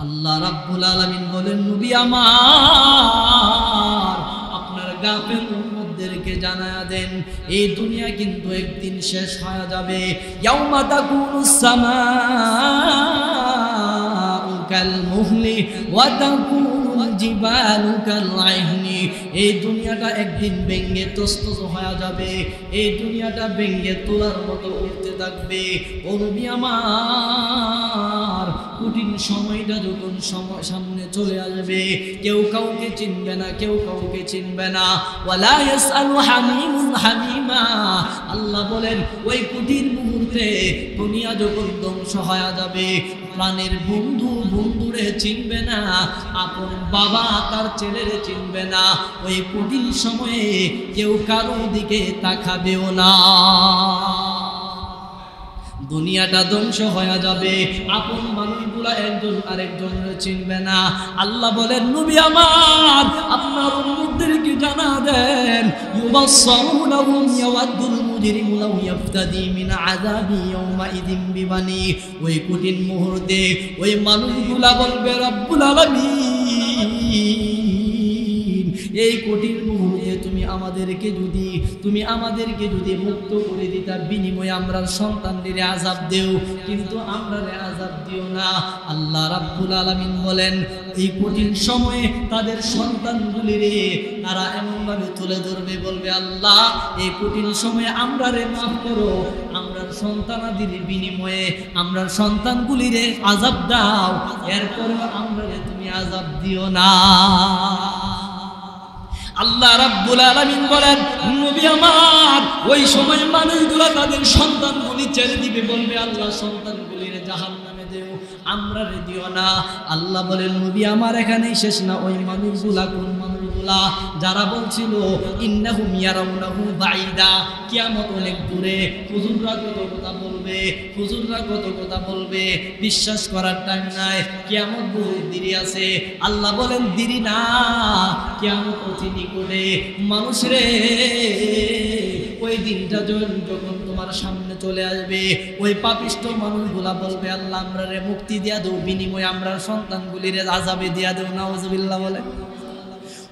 আল্লাহ রাব্বুল আলামিন বলেন, নবী আমার আপনার গাফেল উম্মতদেরকে জানায়া দেন, এই দুনিয়া কিন্তু একদিন শেষ হয়ে যাবে। ইয়াউমা তাকুনুস সামাউ কাল মুহলি ওয়া তাকুনুল জিবালু কাল আইহনি। এই দুনিয়াটা একদিন ভেঙে তস্তত হয়ে যাবে, এই দুনিয়াটা ভেঙে তোলার মতো উঠতে থাকবে। ও নবী আমার, কঠিন সময়টা যখন সামনে চলে আসবে, কেউ কাউকে চিনবে না, কেউ কাউকে চিনবে না। ওয়ালা ইয়াসআলু হামিমুন হামিমা। আল্লাহ বলেন, ওই কঠিন মুহূর্তে দুনিয়া যখন ধ্বংস হয়ে যাবে, প্রাণের বন্ধু বন্ধুরে চিনবে না, আপন বাবা তার ছেলেরে চিনবে না। ওই কঠিন সময়ে কেউ কারো দিকে তাকাবেও না, দুনিয়াটা ধ্বংস হয়ে যাবে, আপন মানুষগুলা একজন আরেকজনের চিনবে না। আল্লাহ বলেন, নবী আমার আপনার উম্মতদেরকে জানা দেন, ইউবাসসারুনাহুম ইয়াওয়াদুল মুজরিমু লাউ ইয়াফতাদি মিন আযাবি ইয়াওমাইযিন বিবানি। ওই কঠিন মুহূর্তে ওই মানুষগুলা বলবে, রব্বুল আলামিন, এই কঠিন মুহূর্তে তুমি আমাদেরকে যদি মুক্ত করে দিতা, বিনিময়ে আমরা সন্তানদের আযাব দেও, কিন্তু আমরা আযাব দিও না। আল্লাহ রাব্বুল আলামিন বলেন, এই কঠিন সময়ে তাদের সন্তানগুলিরে তারা এমনভাবে তুলে ধরবে, বলবে, আল্লাহ এই কঠিন সময়ে আমরা মাফ করো, আমরা সন্তানাদির বিনিময়ে আমরা সন্তানগুলিরে আযাব দাও, এরপরে আমরা তুমি আযাব দিও না। আল্লাহ রাব্বুল আলামিন বলেন, নবী আমার ওই সময় মানুষগুলো তাদের সন্তানগুলি ছেড়ে দিবে, বলবে, আল্লাহ সন্তানগুলিরে জাহান্নামে দেও, আমরা রে দিও না। আল্লাহ বলেন, নবী আমার এখানেই শেষ না। ওই মানুষগুলা কোন মানুষগুলা? যারা বলছিল ইন্নাহুম ইয়ারাউনাহু বাঈদা, কিয়ামত অনেক দূরে। হুজুররা কত কথা বলবে, হুজুররা কত কথা বলবে, বিশ্বাস করার টাইম নাই, কিয়ামত বহুত দেরি আছে। আল্লাহ বলেন, দেরি না, কিয়ামত অতি নিকটে। মানুষ রে, ওই দিনটা যখন তোমার সামনে চলে আসবে, ওই পাপিষ্ঠ মানুষগুলা বলবে, আল্লাহ আমরা রে মুক্তি দিয়া দেও, বিনিময়ে আমরা সন্তানগুলিরে আযাবে দিয়া দেও। নাউযুবিল্লাহ বলে,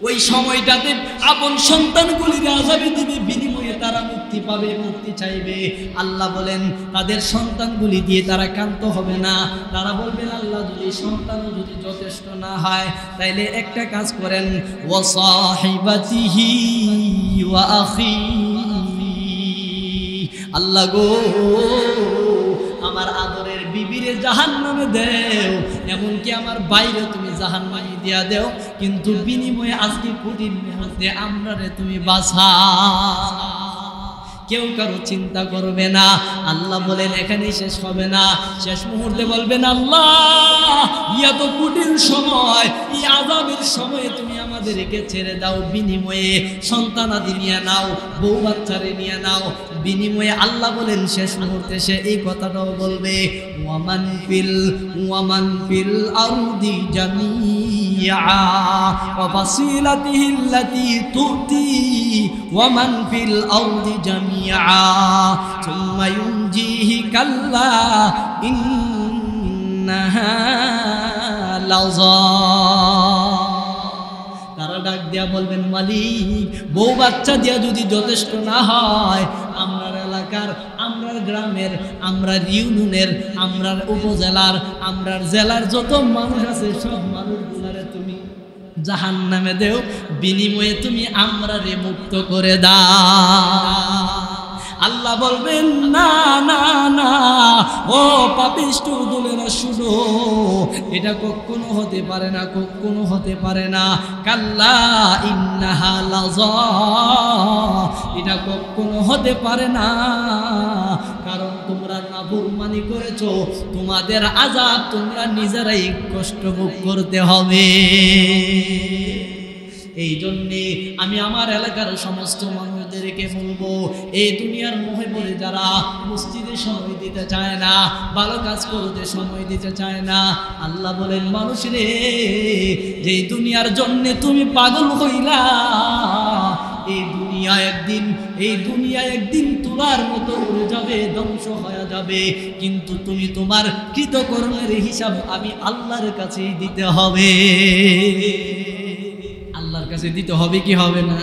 ওই সময়টাতে আপন সন্তানগুলিরে আযাবে দিবে, বিনিময়ে তারা মুক্তি পাবে, মুক্তি চাইবে। আল্লাহ বলেন, তাদের সন্তানগুলি দিয়ে তারা ক্ষান্ত হবে না। তারা বলবেন, আল্লাহ যদি সন্তানও যদি যথেষ্ট না হয়, তাইলে একটা কাজ করেন, ওয়া সাহিবাতিহি ওয়া আখি। আল্লাহ গো, আমার আদরের বিবিরে জাহান্নামে দেও, এমনকি আমার বাইরে তুমি জাহান্নামে দিয়া দেও, কিন্তু বিনিময়ে আজকে কঠিন মুহূর্তে আমরা রে তুমি বাঁচাও। কেউ কারো চিন্তা করবে না। আল্লাহ বলেন, এখানেই শেষ হবে না, শেষ মুহূর্তে বলবেন, আল্লাহ এত কঠিন সময়, এই আযাবের সময়ে তুমি আমাদেরকে ছেড়ে দাও, বিনিময়ে সন্তানাদি নিয়ে নাও, বউ বাচ্চারে নিয়ে নাও। বিনিময়ে আল্লাহ বলেন, শেষ মুহূর্তে সে এই কথাটাও বলবে, ওয়ামান ফিল আরদি জামিআ ওয়া ফাসিলাতিহি আল্লাতী তুতি ওয়ামান ফিল আরদি জামিআ সুম্মা ইউনজিহি কাল্লা ইন্নাহা লাযা। তারা ডাক দিয়া বলবেন, মালিক বউ বাচ্চা দিয়া যদি যথেষ্ট না হয়, আমরার এলাকার, আমরার গ্রামের, আমরার ইউনিয়নের, আমরার উপজেলার, আমরার জেলার যত মানুষ আছে, সব মানুষগুলারে তুমি জাহান্নামে দেও, বিনিময়ে তুমি আমরারে মুক্ত করে দাও। আল্লাহ বলবেন, না না না, ও পাপিষ্ঠ দলেরা, শুনো, এটা কখনো হতে পারে না, কখনো হতে পারে না। কাল্লা ইন্নাহা লাযা, এটা কখনো হতে পারে না, কারণ তোমরা নাফরমানি করেছো, তোমাদের আযাব তোমরা নিজেরাই কষ্ট ভোগ করতে হবে। এই জন্যে আমি আমার এলাকার সমস্ত মানুষদেরকে বলবো, এই দুনিয়ার মোহে পড়ে যারা মসজিদে সময় দিতে চায় না, ভালো কাজ করতে সময় দিতে চায় না, আল্লাহ বলেন, মানুষ রে, যে দুনিয়ার জন্যে তুমি পাগল হইলা, এই দুনিয়া এই দুনিয়া একদিন তুলার মতো উড়ে যাবে, ধ্বংস হয়ে যাবে, কিন্তু তুমি তোমার কৃতকর্মের হিসাব আমি আল্লাহর কাছেই দিতে হবে। আল্লাহর কাছে দিতে হবে কি হবে না?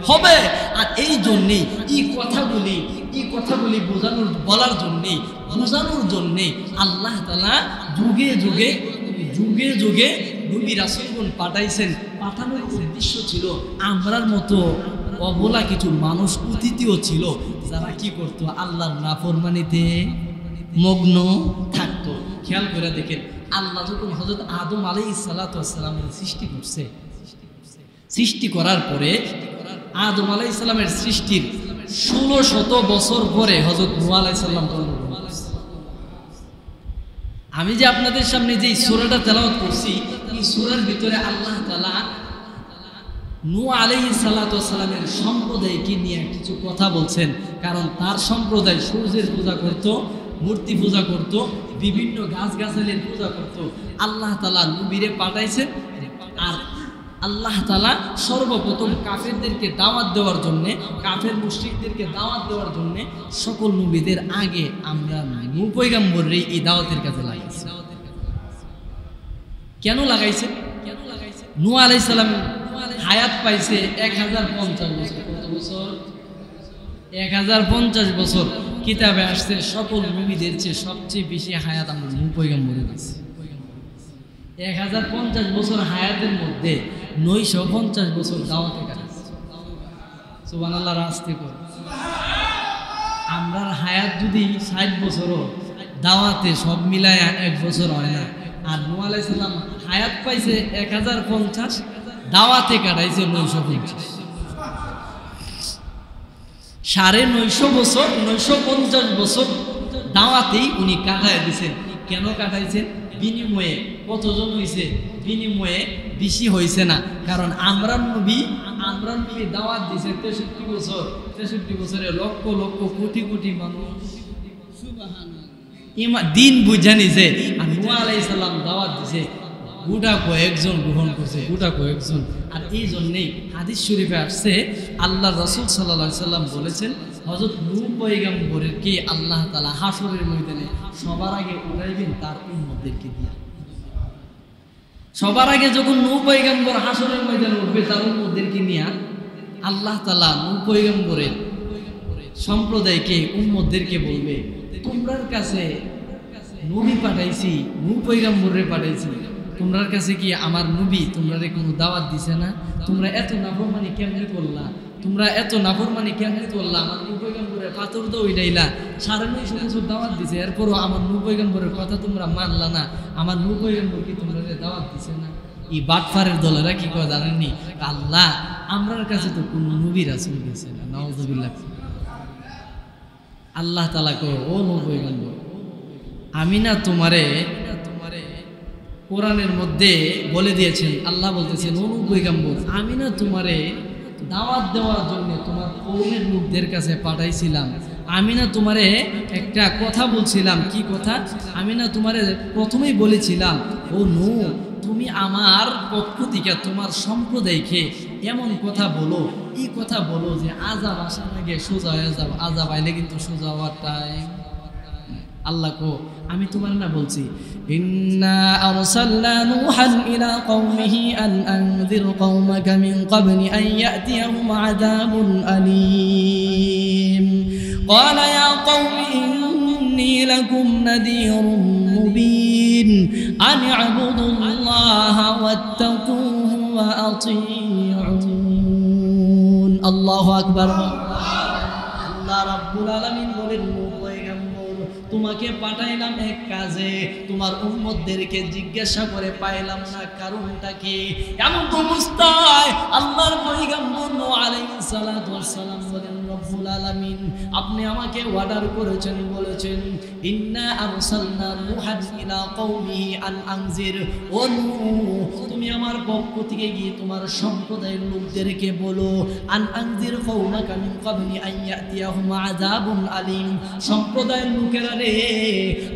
হবে। আর এই জন্যেই এই কথাগুলি বলার জন্যে আল্লাহ তাআলা যুগে যুগে নবী রাসূলগণ পাঠাইছেন। পাঠানোর উদ্দেশ্য ছিল আমরার মতো অবলা কিছু মানুষ অতিথিও ছিল, যারা কি করতো আল্লাহর নাফরমানিতে মগ্ন থাকতো। খেয়াল করে দেখেন, আল্লাহ যখন হযরত আদম আলাইহিস সালাতু ওয়াস সালামের সৃষ্টি করার পরে আদম আলাইহিস সালামের সৃষ্টির 1600 বছর পরে হযরত নূহ আলাইহিস সালাম জন্মগ্রহণ করেছেন। আমি যে আপনাদের সামনে যে সূরাটা তেলাওয়াত করছি, এই সূরার ভিতরে আল্লাহ তাআলা নূহ আলাইহিস সালাতু ওয়াস সালামের সম্প্রদায়কে নিয়ে কিছু কথা বলছেন। কারণ তার সম্প্রদায় সূর্যের পূজা করত, মূর্তি পূজা করত, বিভিন্ন গাছগাছালির পূজা করত। আল্লাহ তাআলা নবীরে পাঠাইছেন। আর আল্লাহ তাআলা সর্বপ্রথম কাফেরদেরকে দাওয়াত দেওয়ার জন্যে, কাফের মুশরিকদেরকে দাওয়াত দেওয়ার জন্যে সকল নবীদের আগে আমরা নূহ পয়গম্বররে এই দাওয়াতের কাজে লাগাইছি। কেন লাগাইছে? নূহ আলাইহিস সালাম হায়াত পাইছে 1050 বছর। কত বছর? 1050 বছর। কিতাবে আসছে সকল নবীদের চেয়ে সবচেয়ে বেশি হায়াত আমরা নূহ পয়গম্বরের কাছে। 1050 বছর হায়াতের মধ্যে 950 বছর দাওয়াতে কাটাচ্ছে। সুবহানাল্লাহ, রাস্তে করে আমরার হায়াত যদি 60 বছরও, দাওয়াতে সব মিলায়া 1 বছর হয় না। আর নূহ আলাইহিস সালাম হায়াত পাইছে 1050, দাওয়াতে কাটাইছে 950। 950 বছর, 950 বছর দাওয়াতেই উনি কাটায় দিয়েছেন। কেন কাটাইছেন? বিনিময়ে কতজন হয়েছে? বিনিময়ে বেশি হয়েছে না। কারণ আমরা নবী দাওয়াত দিয়েছে 63 বছর। 63 বছরে লক্ষ লক্ষ কোটি কোটি মানুষ দিন বুঝা নিছে। আর নূহ আলাইহিস সালাম দাওয়াত দিছে, গোটা কয়েকজন গ্রহণ করছে, গোটা কয়েকজন। আর এই জন্যেই হাদিস শরীফে আসছে, আল্লাহ রাসূল সাল্লাল্লাহু আলাইহি সাল্লাম বলেছেন, হযরত নূহ পয়গম্বরকে আল্লাহ তাআলা হাশরের ময়দানে সবার আগে উঠাইবেন তার উম্মতদেরকে দিয়ে। সবার আগে যখন নূহ পয়গম্বর হাশরের ময়দানে উঠবে তার উম্মতদেরকে নিয়ে আল্লাহ তাআলা নূহ পয়গম্বরের সম্প্রদায়কে, উম্মতদেরকে বলবে, তোমরার কাছে নবী পাঠাইছি, নূহ পয়গম্বরে পাঠাইছি, তোমরার কাছে কি আমার নবী তোমরারে কোনো দাওয়াত দিছে না? তোমরা এত নাফরমানি কেমনে করলা? আমার নূহ পয়গম্বরের পাথর তো উঠাইলা, 950 বছর দাওয়াত দিছে, এরপরও আমার নূহ পয়গম্বরের কথা তোমরা মানলা না। আমার নূহ পয়গম্বর কি তোমরারে দাওয়াত দিছে না? এই বাটফারের দলেরা কি করে জানেননি? আল্লাহ আমরার কাছে তো কোনো নবী রাসূল গেছে না। নাউযুবিল্লাহ। আল্লাহ তাআলা কয়, ও নূহ পয়গম্বর, আমি না তোমারে কোরআনের মধ্যে বলে দিয়েছেন, আল্লাহ বলতেছেন, ও নূহ পয়গম্বর, আমি না তোমারে দাওয়াত দেওয়ার জন্য তোমার কওমের লোকদের কাছে পাঠাইছিলাম। আমি না তোমারে একটা কথা বলছিলাম। কি কথা? আমি না তোমারে প্রথমেই বলেছিলাম, ও নূহ, তুমি আমার পক্ষ থেকে তোমার সম্প্রদায়কে এমন কথা বলো, এই কথা বলো যে আযাব আসার আগে সোজা হয়ে যাও, আযাব আইলে কিন্তু সোজা হওয়ার টাইম। আল্লাহ কো, আমি তোমার না বলছি, ইন্না আরসালনা নূহান ইলা কওমিহি আন আনযির কওমাকা মিন ক্বাবলি আন ইয়াতিয়াহুম আযাবুন আলীম। ক্বালা ইয়া কওমি ইন্নী লাকুম নাযীরুম মুবিন আন ই'বুদুল্লাহা ওয়াত্তাকুহু ওয়া আতিউন। আল্লাহু আকবার। আল্লাহ রাব্বুল আলামিন বলেন, তোমাকে পাঠাইলাম এক কাজে, তোমার উম্মতদেরকে জিজ্ঞাসা করে পাইলাম না কারণটা কি। এমন অবস্থায় আল্লাহর পয়গম্বর নূহ আলাইহিস সালাতু ওয়াস সালাম বলেন, রব্বুল আলামিন আপনি আমাকে অর্ডার করেছেন, বলেছেন ইন্না আরসালনা নূহান ইলা কওমিহি আন আনজির, ও নূহ তুমি আমার পক্ষ থেকে গিয়ে তোমার সম্প্রদায়ের লোকদেরকে বলো, আন আনজির কওমাকা মিন ক্বাবলি আন ইয়াতিয়াহুম আযাবুন আলীম, সম্প্রদায়ের লোকেরা রে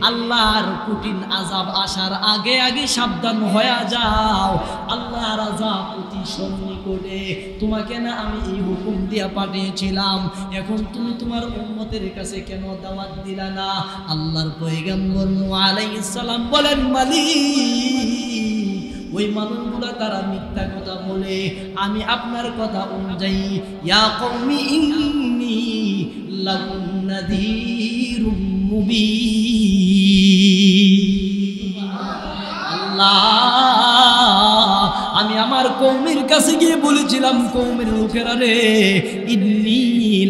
আল্লাহর কঠিন আযাব আসার আগে আগে সাবধান হয়ে যাও, আল্লাহর আযাব অতি সন্নিকটে। তোমাকে না আমি এই হুকুম দিয়া পাঠিয়েছিলাম, এখন তুমি তোমার উম্মতের কাছে কেন দাওয়াত দিলা না? আল্লাহর পয়গম্বর নূহ আলাইহিস সালাম বলেন, মালিক ওই মানুষগুলা তারা মিথ্যা কথা বলে, আমি আপনার কথা অনুযায়ী ইয়া কওমি ইন্নী লাকুম নাযীরুম মুবিন। আল্লাহ আমি আমার কওমের কাছে গিয়ে বলেছিলাম, কওমের লোকেরা রে ইন্নী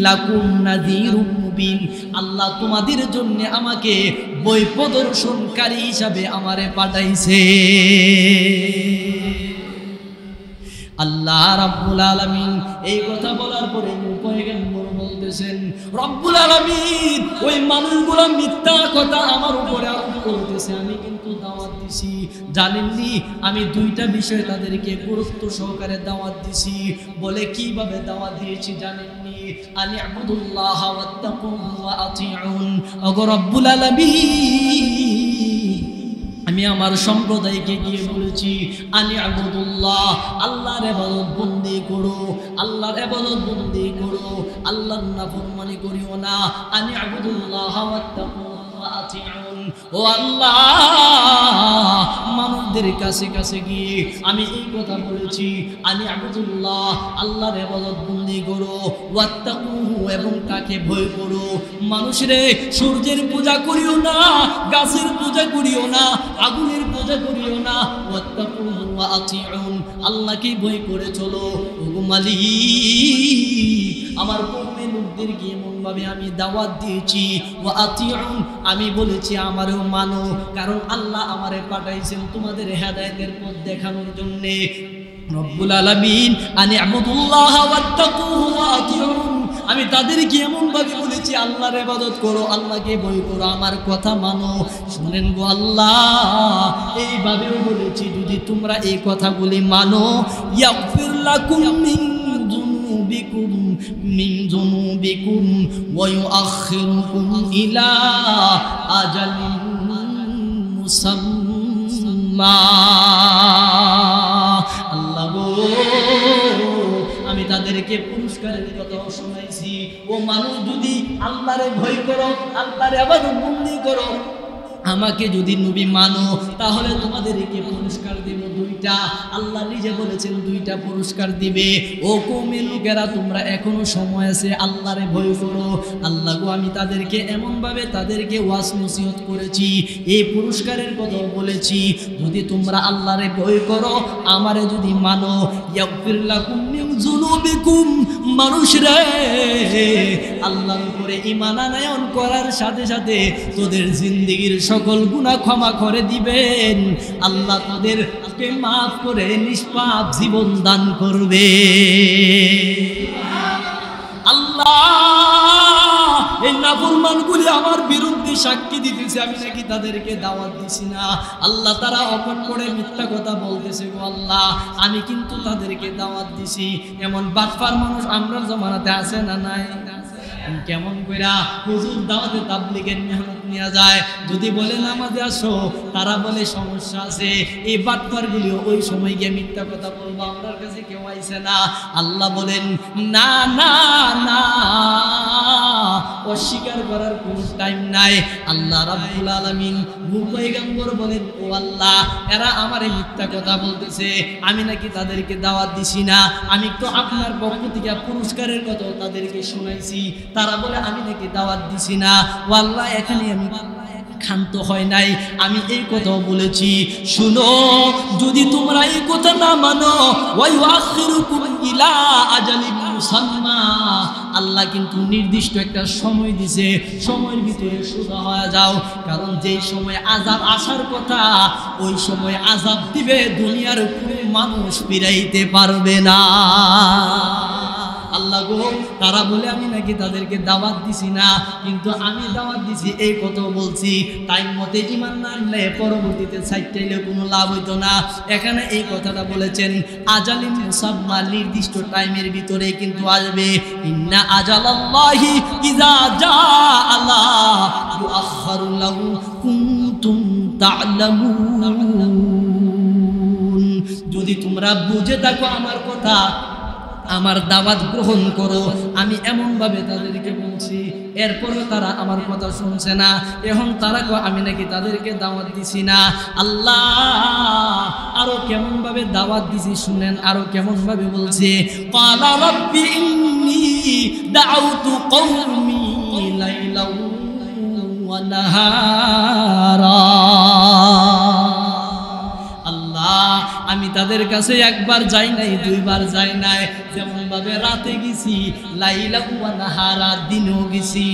লাকুম নাযীরুম মুবিন, আল্লাহ তোমাদের জন্য আমাকে বই প্রদর্শনকারী হিসাবে আমারে পাঠাইছে। আল্লাহ রাব্বুল আলামিন এই কথা বলার পরে পয়গম্বর বলতেছেন, রব্বুল আলামিন ওই মানুষগুলো মিথ্যা কথা আমার উপরে আরোপ করতেছে, আমি কিন্তু দাওয়াত দিছি। জানেননি আমি দুইটা বিষয় তাদেরকে গুরুত্ব সহকারে দাওয়াত দিছি। বলে কিভাবে দাওয়াত দিয়েছি জানেননি? আনি আবুদুল্লাহ ওয়াত্তাকুহু ওয়া আতিউন। ওগো রব্বুল আলামিন আমি আমার সম্প্রদায়কে গিয়ে বলেছি, আনি আবুদুল্লাহ আল্লাহর ইবাদত বন্দি করো, আল্লাহর ইবাদত বন্দি করো, আল্লাহর নাফরমানি করিও না। আনি আবুদুল্লাহ ওয়াত্তাকুহু ওয়া আতিউন। ও আল্লাহ মানুষদের কাছে কাছে গিয়ে আমি এই কথা বলেছি, আনি আবুদুল্লাহ আল্লাহর ইবাদত বন্দি করো, ওয়াত্তাকুহু এবং তাকে ভয় করো। মানুষরে সূর্যের পূজা করিও না, গাছের পূজা করিও না, আগুনের পূজা করিও না, ওয়াত্তাকুহু ওয়া আতিউন আল্লাহকে ভয় করে চলো। ওগো মালিক আমার কওমের লোকদেরকে এমন ভাবে আমি দাওয়াত দিয়েছি, ওয়া আতিউন আমি বলেছি আমারও মানো, কারণ আল্লাহ আমারে পাঠাইছেন তোমাদের হেদায়েতের পথ দেখানোর জন্য। রব্বুল আলামিন আনি আবুদুল্লাহ ওয়াত্তাকুহু ওয়া আতিউন আমি তাদেরকে এমন ভাবে বলেছি, আল্লাহর ইবাদত করো, আল্লাহকে ভয় করো, আমার কথা মানো। শুনেন গো আল্লাহ এইভাবেও বলেছি, যদি তোমরা এই কথাগুলি মানো, ইয়াগফির লাকুম মিন যুনুবিকুম ওয়া ইউআখিরুকুম ইলা আজালিন মুসাম্মা। আল্লাহ গো আমি তাদেরকে পুরস্কারের কথা শোনাইছি। ও মানুষ যদি আল্লাহরে ভয় করো, আল্লাহর ইবাদত বন্দি করো, আমাকে যদি নবী মানো, তাহলে তোমাদেরকে পুরস্কার দেব দুইটা। আল্লাহ নিজে বলেছেন দুইটা পুরস্কার দিবে। ও কওমের লোকেরা তোমরা এখনো সময় আছে, আল্লাহরে ভয় করো। আল্লাহ গো আমি তাদেরকে এমনভাবে তাদেরকে ওয়াজ নসিহত করেছি, এই পুরস্কারের কথা বলেছি, যদি তোমরা আল্লাহরে ভয় করো, আমারে যদি মানো, ইয়াগফির লাকুম মিন যুনুবিকুম মানুষরা আল্লাহর উপরে ঈমান আনয়ন করার সাথে সাথে তোদের জিন্দেগীর সকল গুনাহ ক্ষমা করে দিবেন। আল্লাহ তোদেরকে মাফ করে নিষ্পাপ জীবন দান করবে। আল্লাহ এই নাফরমানগুলি আমার বিরুদ্ধে সাক্ষী দিতেছে, আমি নাকি তাদেরকে দাওয়াত দিছি না। আল্লাহ তারা অপর করে মিথ্যা কথা বলতেছে। গো আল্লাহ আমি কিন্তু তাদেরকে দাওয়াত দিছি। এমন বাটপার মানুষ আমরা জমানাতে আছে না নাই? কেমন কইরা হুজুর দাওয়াতে তাবলীগের মেহনত নিয়ে যায়, যদি বলে নামাজে আসো তারা বলে সমস্যা আছে। এই বাটপারগুলিও ওই সময় গিয়ে মিথ্যা কথা বলবো, আমার কাছে কেউ আইছে না। আল্লাহ বলেন না না না, অস্বীকার করার কোনো টাইম নাই। আল্লাহ রাব্বুল আলামিন পয়গম্বর বলেন, ও আল্লাহ এরা আমারে মিথ্যা কথা বলতেছে, আমি নাকি তাদেরকে দাওয়াত দিছি না, আমি তো আপনার পক্ষ থেকে পুরস্কারের কথা তাদেরকে শোনাইছি, তারা বলে আমি নাকি দাওয়াত দিছি না। ও আল্লাহ এখানে আমি ক্ষান্ত হয় নাই, আমি এই কথাও বলেছি। শুনো যদি তোমরা এই কথা না মানো, ওয়াইউআখিরুকুম ইলা আজালিন মুসাম্মা আল্লাহ কিন্তু নির্দিষ্ট একটা সময় দিছে, সময়ের ভিতরে সোজা হয়ে যাও, কারণ যেই সময় আযাব আসার কথা ওই সময় আযাব দিবে, দুনিয়ার কোনো মানুষ ফিরাইতে পারবে না। আল্লাহ গো তারা বলে আমি নাকি তাদেরকে দাওয়াত দিছি না, কিন্তু আমি দাওয়াত দিছি এই কথা বলছি, টাইম মতে ঈমান না আনলে পরবর্তীতে সাইডটাইলে কোনো লাভ হইতো না। এখানে এই কথাটা বলেছেন আজালিন মুসাম্মা, নির্দিষ্ট টাইমের ভিতরে কিন্তু আসবে। ইন্না আজালাল্লাহি ইযা জাআ লা ইউআখারু লাউ কুনতুম তা'লামুন। যদি তোমরা বুঝে থাকো আমার কথা, আমার দাওয়াত গ্রহণ করো। আমি এমন ভাবে তাদেরকে বলছি, এরপরও তারা আমার কথা শুনছে না। এখন তারা কয় আমি নাকি তাদেরকে দাওয়াত দিছি না। আল্লাহ আরো কেমন ভাবে দাওয়াত দিছি শুনেন, আরো কেমন ভাবে বলছে ক্বালা রাব্বি ইন্নী দাউতু কওমি লাইলাও ওয়া নাহারা। আমি তাদের কাছে একবার যাই নাই, দুইবার যাই নাই, যেমন ভাবে রাতে গেছি, লাইলা ওয়া নাহারা, দিনেও গেছি,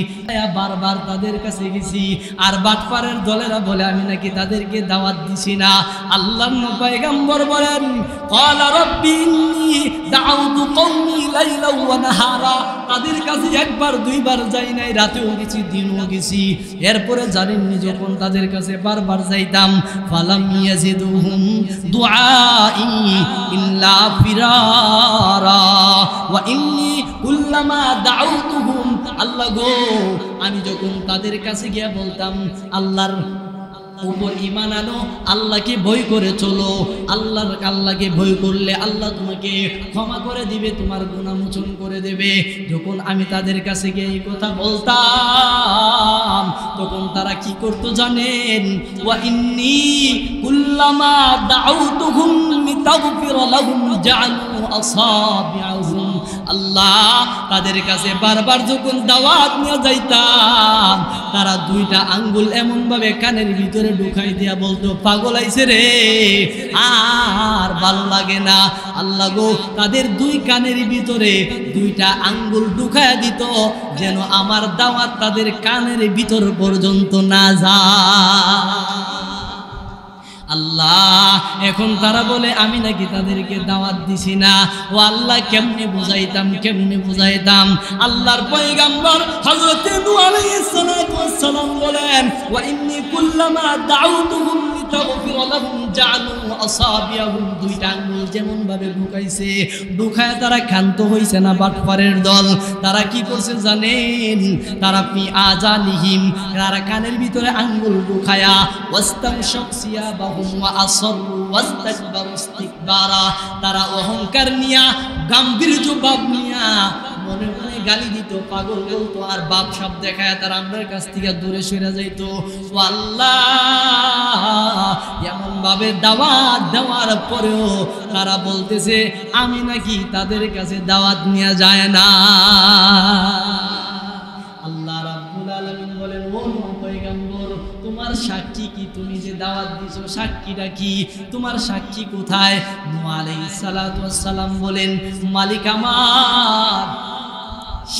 বারবার তাদের কাছে গেছি। আর বাটপারের দলেরা বলে আমি নাকি তাদেরকে দাওয়াত দিছি না। আল্লাহর পয়গম্বর বলেন ক্বালা রাব্বি ইন্নী দাউতু কওমি লাইলা ওয়া নাহারা, তাদের কাছে একবার দুইবার যাই নাই, রাতেও গেছি, দিনেও গেছি। এরপরে জানেননি যখন তাদের কাছে বারবার যাইতাম, ফালাম ইয়াজিদুহুম দুআই ইল্লা ফিরারা ওয়া ইন্নী কুল্লামা দাউতুহুম। আল্লাহ গো আমি যখন তাদের কাছে গিয়া বলতাম আল্লাহর উপর ঈমান আনো, আল্লাহকে ভয় করে চলো, আল্লাহকে ভয় করলে আল্লাহ তোমাকে ক্ষমা করে দিবে, তোমার গুনাহ মোচন করে দেবে। যখন আমি তাদের কাছে গিয়ে এই কথা বলতাম তখন তারা কি করতো জানেন? ওয়া ইন্নী কুল্লামা দাউতুহুম লিতাগফিরা লাহুম জাআলু আসাবিআহুম। আল্লাহ তাদের কাছে বারবার যখন দাওয়াত নিয়ে যাইতাম, তারা দুইটা আঙ্গুল এমন ভাবে কানের ভিতরে ঢুকাই দিয়া বলতো পাগল আইছে রে, আর ভালো লাগে না। আল্লাহ গো তাদের দুই কানের ভিতরে দুইটা আঙ্গুল ঢুকায়া দিত, যেন আমার দাওয়াত তাদের কানের ভিতর পর্যন্ত না যায়। আল্লাহ এখন তারা বলে আমি নাকি তাদেরকে দাওয়াত দিছি না। ও আল্লাহ কেমনে বুঝাইতাম? আল্লাহর পয়গম্বর হযরত নূহ আলাইহিস সালাতু ওয়াস সালাম বলেন ওয়া ইন্নী কুল্লামা দাউতুহুম লিতাগফিরা লাহুম জাআলু আসাবিআহুম, দুইটা আঙ্গুল যেমন ভাবে ঢুকাইছে, ঢুকায় তারা ক্ষান্ত হইছে না। বাটপারের দল তারা কি করছে জানেন? তারা ফি আজানিহিম, তারা কানের ভিতরে আঙ্গুল ঢুকায়া ওয়াস্তামশিয়া তারা অহংকার নিয়া, গাম্ভীর্য ভাব নিয়া মনে মনে গালি দিত, পাগল বলতো, আর বাপ সাপ দেখায় তারা আমার কাছ থেকে দূরে সরে যাইত। ও আল্লাহ এমন ভাবে দাওয়াত দেওয়ার পরেও তারা বলতেছে আমি নাকি তাদের কাছে দাওয়াত নিয়ে যায় না। আল্লাহ রাব্বুল আলামিন বলেন ও পয়গম্বর তোমার সাক্ষী কি? তুমি যে দাওয়াত দিছো সাক্ষীটা কি? তোমার সাক্ষী কোথায়? নূহ আলাইহিস সালাতু ওয়াস সালাম বলেন মালিক আমার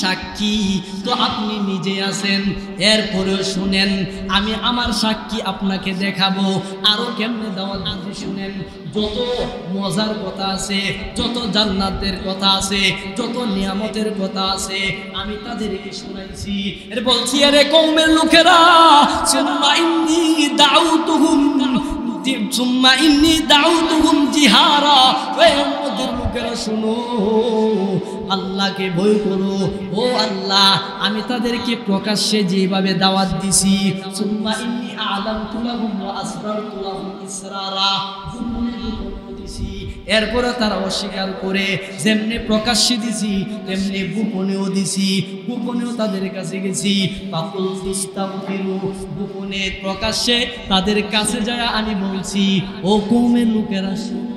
সাক্ষী তো আপনি নিজে আছেন। এরপরেও শুনেন আমি আমার সাক্ষী আপনাকে দেখাবো। আরো কেমনে দাওয়াত দিতে শুনেন। যত মজার কথা আছে, যত জান্নাতের কথা আছে, যত নিয়ামতের কথা আছে আমি তাদেরকে শোনাইছি। এর বলছি আরে কওমের লোকেরা সুম্মা ইন্নী দাউতুহুম জিহারা, ওদের লোকেরা শুনো আল্লাহকে ভয় করো। ও আল্লাহ আমি তাদেরকে প্রকাশ্যে যেভাবে দাওয়াত দিছি, সুম্মা ইন্নী আ'লানতু লাহুম ওয়া আসরারতু লাহুম ইসরারা, এরপরে তারা অস্বীকার করে, যেমনি প্রকাশ্যে দিছি তেমনি গোপনেও দিছি, গোপনেও তাদের কাছে গেছি। ফাকুল তুস্তাগফিরু, গোপনে প্রকাশ্যে তাদের কাছে যায় আমি বলছি ও কওমের লোকেরা শুনো,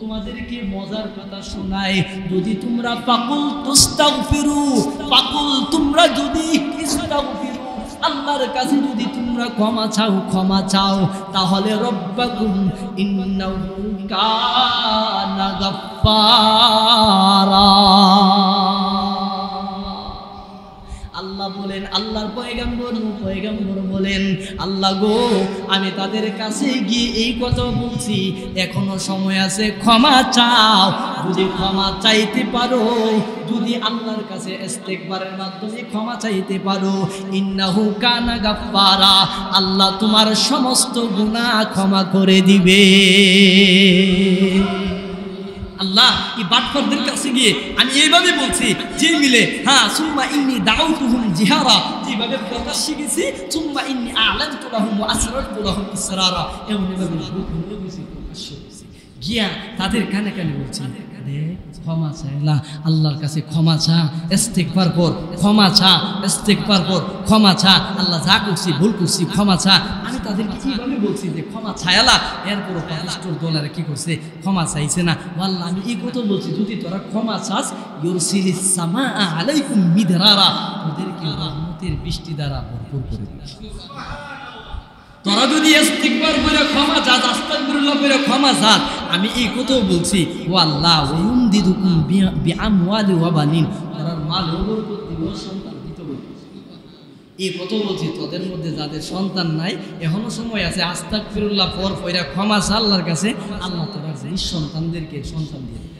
তোমাদেরকে মজার কথা শোনাই। যদি তোমরা ফাকুল তুস্তাগফিরু, ফাকুল তোমরা যদি ইস্তাগফিরু আল্লাহর কাছে যদি তোমরা ক্ষমা চাও তাহলে রব্বাকুম ইন্নাহু কানা গাফফারা। আল্লাহ বলেন, আল্লাহর পয়গম্বর পয়গম্বর বলেন, আল্লাহ গো, আমি তাদের কাছে গিয়ে এই কথা বলছি, এখনো সময় আছে, ক্ষমা চাও। যদি ক্ষমা চাইতে পারো, যদি আল্লাহর কাছে ইস্তেগফারের মাধ্যমে ক্ষমা চাইতে পারো, ইন্নাহু কানা গাফফারা, আল্লাহ তোমার সমস্ত গুনাহ ক্ষমা করে দিবে। আল্লাহ এই বাটপারদের কাছে গিয়ে আমি এইভাবে বলছি যে মিলে, হ্যাঁ, সুম্মা ইন্নী দাউতুহুম জিহারা, যেভাবে প্রকাশ্যে গেছি, সুম্মা ইন্নী আ'লানতু লাহুম ওয়া আসরারতু লাহুম ইসরারা, এমনভাবে গোপনে গেছি, প্রকাশ্যে গেছি, গিয়া তাদের কানে কানে বলছি, ক্ষমা চাইলা, আল্লাহর কাছে ক্ষমা চা, ইস্তেগফার কর, ক্ষমা চা, ইস্তেগফার কর, ক্ষমা চা, আল্লাহ যা করছি ভুল করছি ক্ষমা চা। আমি তাদেরকে এইভাবে বলছি যে ক্ষমা চাইলা, এরপরও পাপিষ্ঠর দলেরা কি করছে, ক্ষমা চাইছে না। আল্লাহ আমি এই কথা বলছি, যদি তোরা ক্ষমা চাস, ইউরসিলিস সামাআ আলাইকুম মিদরারা, তোদেরকে রহমতের বৃষ্টি দ্বারা ভরপুর করে দিবে। তোরা যদি ইস্তিগফার করে ক্ষমা চাস, আস্তাগফিরুল্লাহ করে ক্ষমা চাস, আমি এই কথাও বলছি, ও আল্লাহ ওয়ায়ুমদিদুকুম বিআমওয়ালি ওয়া বানিন, তোরা মাল বরকত দিব, সন্তান দিতে বলছি। এই কথাও বলছি, তোদের মধ্যে যাদের সন্তান নাই, এখনো সময় আছে, আস্তাগফিরুল্লাহ পর পয়রা ক্ষমা চা আল্লাহর কাছে, আল্লাহ তোরা সন্তানদেরকে সন্তান দিয়ে দেবে।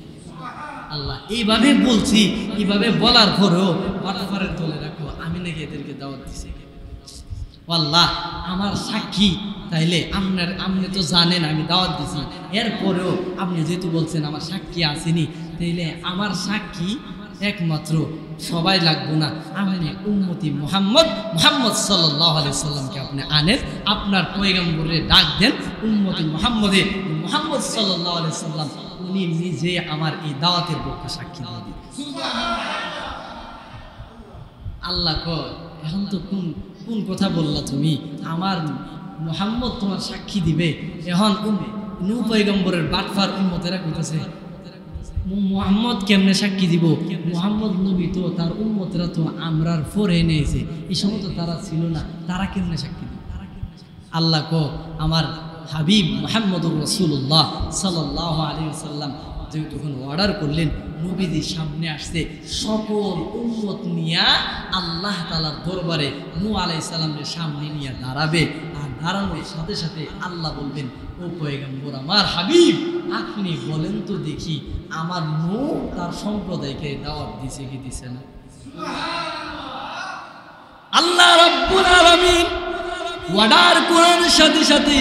আল্লাহ এইভাবে বলছি, এইভাবে বলার পরেও বাটপারের দলে রাখো, আমি নাকি এদেরকে দাওয়াত দিছি। আল্লাহ আমার সাক্ষী, তাইলে আপনি তো জানেন আমি দাওয়াত দিছি, এরপরেও আপনি যেহেতু বলছেন আমার সাক্ষী আসেনি, তাইলে আমার সাক্ষী একমাত্র সবাই লাগবো না, আপনি উম্মতি মুহাম্মদ সাল্লাল্লাহু আলাইহি সাল্লামকে আপনি আনেন, আপনার পয়গম্বরে ডাক দেন, উম্মতি মুহাম্মদ সাল্লাল্লাহু আলাইহি সাল্লাম উনি নিজে আমার এই দাওয়াতের পক্ষে সাক্ষী দিয়ে দিন। আল্লাহ কয়, এখন তো কোন কথা বললা তুমি, আমার মুহাম্মদ তোমার সাক্ষী দিবে। এখন নূহ পয়গম্বরের বাটফার উম্মতেরা কইতেছে, মুহাম্মদ কেমনে সাক্ষী দিব? মুহাম্মদ নবী তো, তার উম্মতেরা তো আমরার ফরে নিয়েছে, এই সময় তো তারা ছিল না, তারা কেমনে সাক্ষী দিবে? আল্লাহ কো, আমার হাবিব মুহাম্মদুর রাসূলুল্লাহ সাল্লাল্লাহু আলাইহি ওয়াসাল্লাম যখন অর্ডার করলেন, নবীজির সামনে আসছে, সকল উম্মত নিয়া আল্লাহ তাআলার দরবারে নূহ আলাইহিস সালামের সামনে নিয়ে দাঁড়াবে, আর দাঁড়ানোর সাথে সাথে আল্লাহ বলবেন, ও পয়গম্বর আমার হাবিব, আপনি বলেন তো দেখি, আমার নূহ তার সম্প্রদায়কে দাওয়াত দিছে কি দিছে না? আল্লাহ রাব্বুল আলামিন অর্ডার করার সাথে সাথে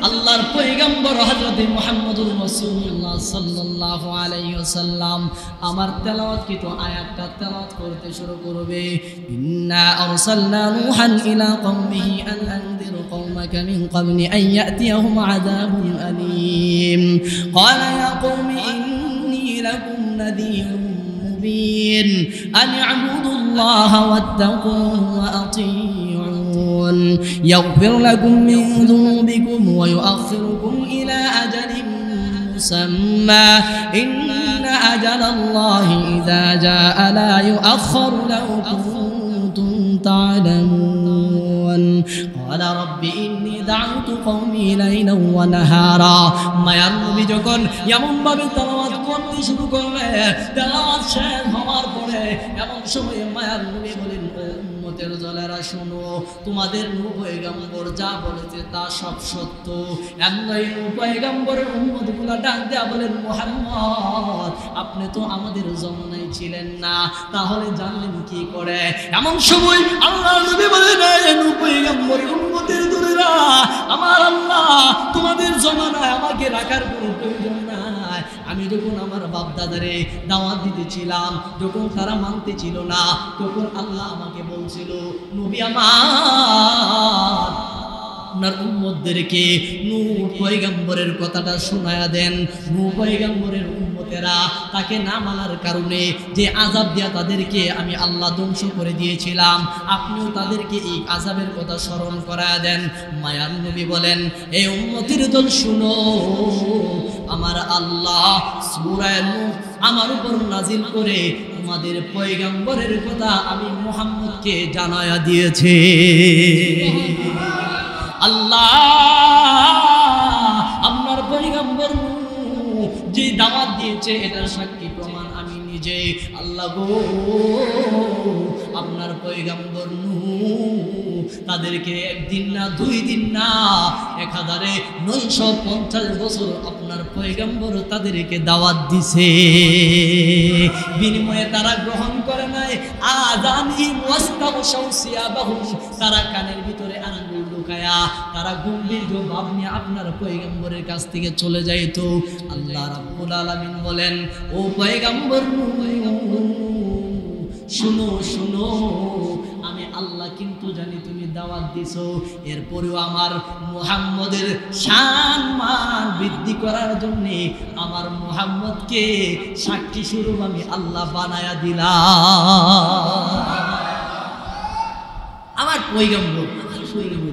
আল্লাহর পয়গম্বর হযরত মুহাম্মদুর রাসূলুল্লাহ সাল্লাল্লাহু আলাইহি ওয়াসাল্লাম আমার তেলাওয়াতকৃত আয়াতটা তেলাওয়াত করতে শুরু করবে। ইন্না আরসালনা নূহান ইলা কওমিহি আন আনযির কওমাকা মিন ক্বাবলি আন ইয়াতিয়াহুম আযাবুন আলীম ক্বালা ইয়া কওমি ইন্নী লাকুম নাযীরুন মুবিন আন ই'বুদুল্লাহা ওয়াত্তাকুহু ওয়া আতিউন يغفر لكم من ذنوبكم ويؤخركم إلى أجل مسمى إن أجل الله إذا جاء لا يؤخر لو كنتم تعلمون قال رب إني دعوت قومي ليلا ونهارا মায়ার নবী যখন এমনভাবে তেলাওয়াত করতে শুরু করলে, তেলাওয়াত শেষ হওয়ার পরে এমন সময় মায়ার নবী বলেন, উম্মতের দলেরা শোনো, তোমাদের নূহ পয়গম্বর যা বলেছে তা সব সত্য। এমনই নূহ পয়গম্বরের উম্মতগুলো ডাক দেয়া বলেন, মুহাম্মদ আপনি তো আমাদের জমানায় ছিলেন না, তাহলে জানলেন কি করে? এমন সময় আল্লাহর নবী বলেন, নূহ পয়গম্বরের উম্মতের দলেরা, আমার আল্লাহ তোমাদের জমানায় আমাকে রাখার কোনো প্রয়োজন নাই। আমি যখন আমার বাপ দাদারে দাওয়াত দিতেছিলাম, যখন তারা মানতে ছিল না, তখন আল্লাহ আমাকে বলছিল, নবী আমার, আপনার উম্মতদেরকে নূহ পয়গম্বরের কথাটা শোনায়া দেন। নূহ পয়গম্বরের উম্মতেরা তাকে না মানার কারণে যে আযাব দিয়া তাদেরকে আমি আল্লাহ ধ্বংস করে দিয়েছিলাম, আপনিও তাদেরকে এই আযাবের কথা স্মরণ করায়া দেন। মায়ার নবী বলেন, এই উম্মতের দল শুনো, আমার আল্লাহ সূরা নূহ আমার উপর নাজিল করে তোমাদের পয়গম্বরের কথা আমি মুহাম্মদকে জানায়া দিয়েছে। আল্লাহ আপনার পয়গম্বর যে দাওয়াত দিয়েছে এটার সাক্ষী প্রমাণ আমি যে আল্লাহ গো আপনার পয়গম্বর নূহ তাদেরকে একদিন না 2 দিন না 1950 বছর আপনার পয়গম্বর তাদেরকে দাওয়াত দিছে, বিনিময়ে তারা গ্রহণ করে নাই। আযানি ওয়াস্তাগশাউ সিয়াবাহুম, তারা কানের ভিতরে আঙ্গুল ঢুকায়া তারা গম্ভীর ভাব নিয়ে আপনার পয়গম্বরের কাছ থেকে চলে যাইতো। আল্লাহ রাব্বুল আলামিন বলেন, ও পয়গম্বর শুনো শুনো, আমি আল্লাহ কিন্তু জানি তুমি দাওয়াত দিছো, এরপরেও আমার মুহাম্মদের শান মান বৃদ্ধি করার জন্য আমার মুহাম্মদকে সাক্ষী স্বরূপ আমি আল্লাহ বানায়া দিলাম। আমার পয়গম্বর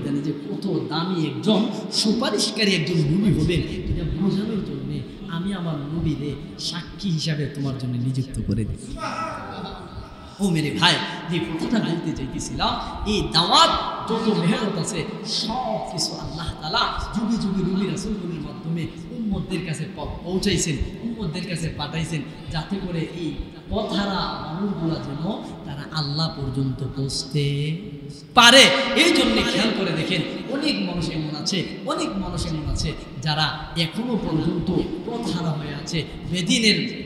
জানি যে কত দামি একজন সুপারিশকারী একজন নবী হবেন, এটা বোঝানোর জন্য আমি আমার নবীরে সাক্ষী হিসাবে তোমার জন্য নিযুক্ত করে দিই। ও মেরে ভাই, যে কথাটা বলতে চাইতেছিলাম, এই দাওয়াত যত মেহনত আছে সব কিছু আল্লাহ তাআলা যুগে যুগে নবী রাসূলগুলোর মাধ্যমে উম্মতদের কাছে পৌঁছাইছেন, উম্মতদের কাছে পাঠাইছেন, যাতে করে এই পথহারা মানুষগুলা যেন তারা আল্লাহ পর্যন্ত পৌঁছতে পারে। এই জন্য খেয়াল করে দেখেন, অনেক মানুষ এমন আছে যারা এখনো পর্যন্ত পথহারা হয়ে আছে,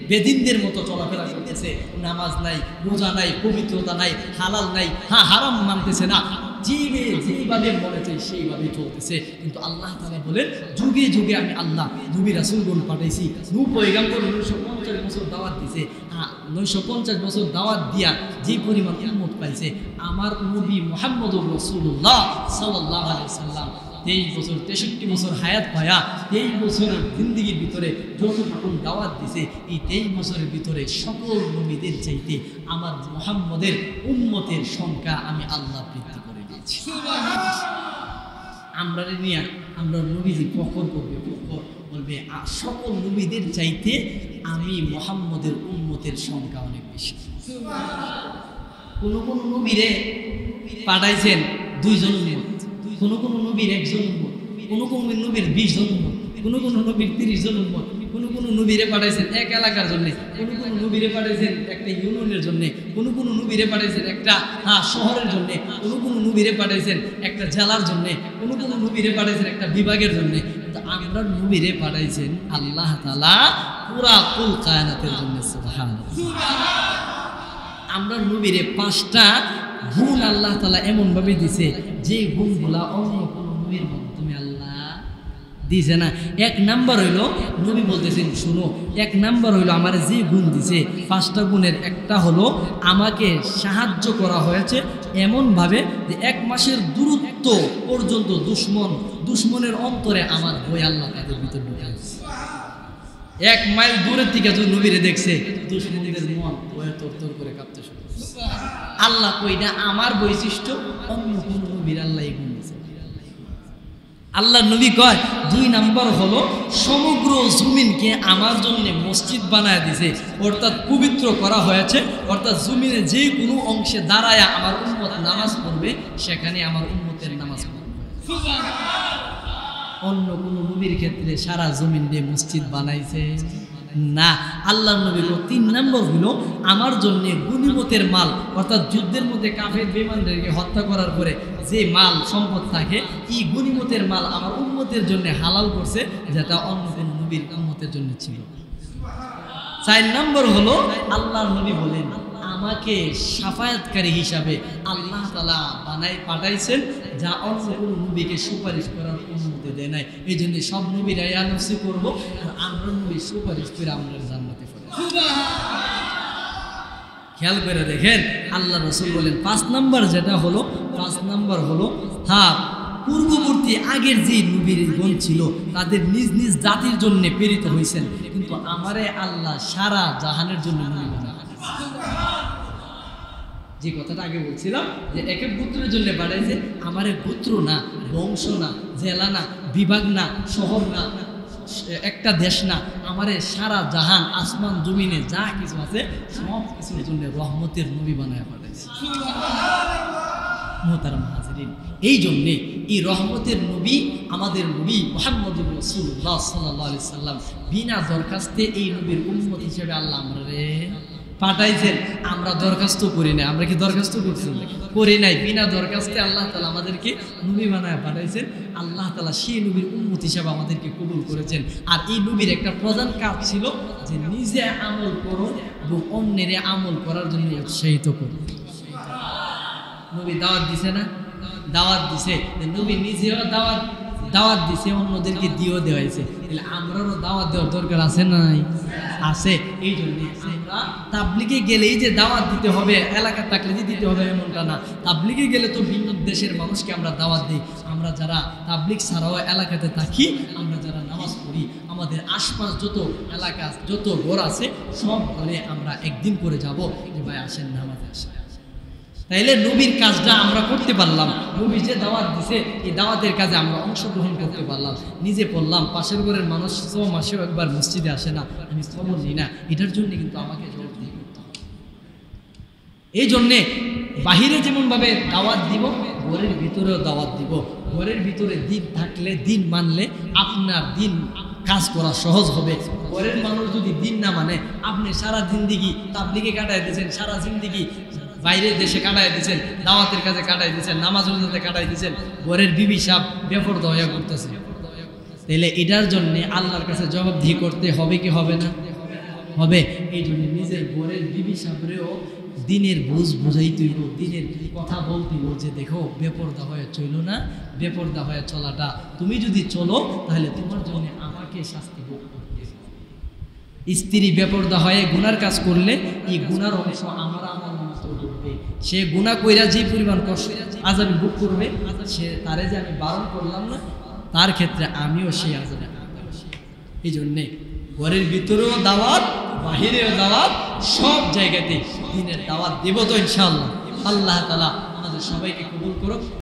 বেদিনদের মতো চলাফেরা করতেছে, নামাজ নাই, রোজা নাই, পবিত্রতা নাই, হালাল নাই, হারাম মানতেছে না, যেভাবে মনে চাই সেইভাবে চলতেছে। কিন্তু আল্লাহ তাআলা বলেন, যুগে যুগে আমি আল্লাহ নবী রাসূলগণ পাঠাইছি। নূহ পয়গম্বর 950 বছর দাওয়াত দিছে, 950 বছর দাওয়াত দিয়া যে পরিমাণ উম্মত পাইছে, আমার নবী মুহাম্মদুর রাসূলুল্লাহ সাল্লাল্লাহু আলাইহি ওয়াসাল্লাম 23 বছর 63 বছর হায়াত পায়া 23 বছরের জিন্দেগির ভিতরে যতটুকু দাওয়াত দিছে, এই 23 বছরের ভিতরে সকল নবীদের চাইতে আমার মুহাম্মদের উম্মতের সংখ্যা আমি আল্লাহ বৃদ্ধি করে দিয়েছি। আমরা নিয়ে আমরা নবীজি ফখর করবে, বলবে সকল নবীদের চাইতে আমি মুহাম্মদের উম্মতের সংখ্যা অনেক বেশি। কোন কোন নবীরে পাঠাইছেন 2 জন উম্মত, কোন কোন নবীর 1 জন উম্মত, কোন কোন নবীর 20 জন উম্মত, কোন কোন নবীর 30 জন উম্মত, কোন কোন নবীরে পাঠাইছেন এক এলাকার জন্য, কোন কোন নবীরে পাঠাইছেন একটা ইউনিয়নের জন্য, কোন কোন নবীরে পাঠাইছেন একটা শহরের জন্য, কোন কোন নবীরে পাঠাইছেন একটা জেলার জন্য, কোন কোন নবীরে পাঠাইছেন একটা বিভাগের জন্য। কিন্তু আমরা নবীরে পাঠাইছেন আল্লাহ তাআলা পুরা কুল কায়নাতের জন্য। সুবহানাল্লাহ। আমরা নবীরে 5টা গুণ আল্লাহ তাআলা এমন ভাবে দিছে, যে গুণগুলা অন্য কোন নবীর মাধ্যমে আল্লাহ দিছে না। 1 নাম্বার হইলো, নবী বলতেছেন শুনো, 1 নাম্বার হইলো আমার যে গুণ দিছে 5টা গুণের একটা হলো আমাকে সাহায্য করা হয়েছে এমন ভাবে যে 1 মাসের দূরত্ব পর্যন্ত দুশমনের অন্তরে আমার ভয় আল্লাহ তাদের ভিতর ঢুকাইছে। 1 মাইল দূরের থেকে যদি নবীরে দেখছে, দুশমনদের মন ভয়ে তরতর করে কাঁপতে শুরু করছে। আল্লাহ কইনা আমার বৈশিষ্ট্য, অন্য কোন নবীর আল্লাহ এই গুণ দিয়েছে। আল্লাহ নবী কয় 2 নাম্বার হলো সমগ্র জমিনকে আমার জন্য মসজিদ বানায় দিয়েছে, অর্থাৎ পবিত্র করা হয়েছে, অর্থাৎ জমিনে যে কোনো অংশে দাঁড়ায় আমার উম্মত নামাজ পড়বে, সেখানে আমার উম্মতের নামাজ পড়বে। অন্য কোন নবীর ক্ষেত্রে সারা জমিন দিয়ে মসজিদ বানাইছে না। আল্লাহ নবী 3 নম্বর হলো আমার জন্য গনিমতের মাল, অর্থাৎ যুদ্ধের মধ্যে কাফের বেঈমানদেরকে হত্যা করার পরে যে মাল সম্পদ থাকে, এই গনিমতের মাল আমার উম্মতের জন্য হালাল করছে, যেটা অন্য কোন নবীর উম্মতের জন্য ছিল। 4 নম্বর হলো আল্লাহর নবী বলেন আমাকে শাফায়াতকারী হিসাবে আল্লাহ তাআলা পাঠাইছেন, যা অন্য কোনো নবীকে সুপারিশ করার অনুমতি দেয় নাই। এই জন্য সব নবীরা ইয়ানসি করবো, আর আমরা নবী সুপারিশ করে আমরা জান্নাতে পাবো। খেয়াল করে দেখেন, আল্লাহ রাসূল বলেন 5 নম্বর যেটা হলো, 5 নম্বর হলো পূর্ববর্তী আগের যে নবীগণ ছিল তাদের নিজ নিজ জাতির জন্য প্রেরিত হয়েছেন, কিন্তু আমারে আল্লাহ সারা জাহানের জন্য নবী বানালেন। যে কথাটা আগে বলছিলাম যে এক এক গোত্রের জন্য বাড়াইছে, আমার গোত্র না, বংশ না, জেলা না, বিভাগ না, শহর না, একটা দেশ না, আমারে সারা জাহান আসমান জমিনে যা কিছু আছে সব কিছুর জন্য রহমতের নবী বানায় পাঠাইছে। মুহতারাম হাজিরিন, এই জন্যে এই রহমতের নবী আমাদের নবী মুহাম্মদুর রাসূলুল্লাহ সাল্লাল্লাহু আলাইহি সাল্লাম বিনা দরখাস্তে এই নবীর উম্মত হিসেবে আল্লাহ আমারে পাঠাইছেন, আমরা দরখাস্ত করি নাই। আমরা কি দরখাস্ত করছি? করি নাই। বিনা দরখাস্তে আল্লাহ তাআলা আমাদেরকে নবী বানায় পাঠাইছেন। আল্লাহ তাআলা সেই নবীর উম্মত হিসাবে আমাদেরকে কবুল করেছেন। আর এই নবীর একটা প্রধান কাজ ছিল যে নিজে আমল করো এবং অন্যের আমল করার জন্য উৎসাহিত করো। নবী দাওয়াত দিছে না? দাওয়াত দিছে। নবী নিজেও দাওয়াত দিছে, অন্যদেরকে দিয়েও দেওয়াইছে। তাহলে আমরাও দাওয়াত দেওয়ার দরকার আছে না? নাই? আছে। এই জন্য আমরা তাবলিগে গেলেই যে দাওয়াত দিতে হবে, এলাকা থাকলে যে দিতে হবে এমনটা না। তাবলিগে গেলে তো ভিন্ন দেশের মানুষকে আমরা দাওয়াত দিই। আমরা যারা তাবলিগ ছাড়াও এলাকাতে থাকি, আমরা যারা নামাজ পড়ি, আমাদের আশপাশ যত এলাকা, যত ঘর আছে, সব ঘরে আমরা একদিন করে যাব যে ভাই আসেন নামাজে আসেন। তাইলে নবীর কাজটা আমরা করতে পারলাম। নবী যে দাওয়াত দিছে, এই দাওয়াতের কাজে আমরা অংশগ্রহণ করতে পারলাম। নিজে পড়লাম, পাশের ঘরের মানুষ মাসেও একবার মসজিদে আসে না, আমি খবর নিই না। এটার জন্য কিন্তু আমাকে জবাবদিহি করতে হবে। এই জন্যে বাহিরে যেমনভাবে দাওয়াত দিব, ঘরের ভিতরেও দাওয়াত দিব। ঘরের ভিতরে দিন থাকলে, দিন মানলে আপনার দিন কাজ করা সহজ হবে। ঘরের মানুষ যদি দিন না মানে, আপনি সারা জিন্দিগি তাবলিগে কাটাই দিয়েছেন, সারা জিন্দিগি বাইরের দেশে কাটাই দিয়েছেন, দাওয়াতের কাজে কাটাই দিয়েছেন, নামাজ রোজাতে কাটাই দিয়েছেন, ঘরের বিবি সাহেব বেপরদা হয়ে করতেছে। তাহলে এটার জন্য আল্লাহর কাছে জবাবদিহি করতে হবে কি হবে না? হবে। এই জন্য নিজের ঘরের বিবি সাহেবরেও দিনের বুঝ বুঝাইতে হইব, দিনের কথা বলতে হইব যে দেখো বেপরদা হয়ে চলো না, বেপরদা হয়ে চলাটা তুমি যদি চলো তাহলে তোমার জন্য আমাকে শাস্তি ভোগ করতে হবে। স্ত্রী বেপরদা হয়ে গুনার কাজ করলে এই গুনার অংশ আমার করবে। সে গুনাহ কইরা যে পরিমাণ কষ্ট আযাব ভোগ করবে, সে তারে যে আমি বারণ করলাম না, তার ক্ষেত্রে আমিও সেই আযাবে। এই জন্যে ঘরের ভিতরেও দাওয়াত, বাহিরেও দাওয়াত, সব জায়গাতে দিনের দাওয়াত দেব তো ইনশাআল্লাহ। আল্লাহ তাআলা আমাদের সবাইকে কবুল করুক।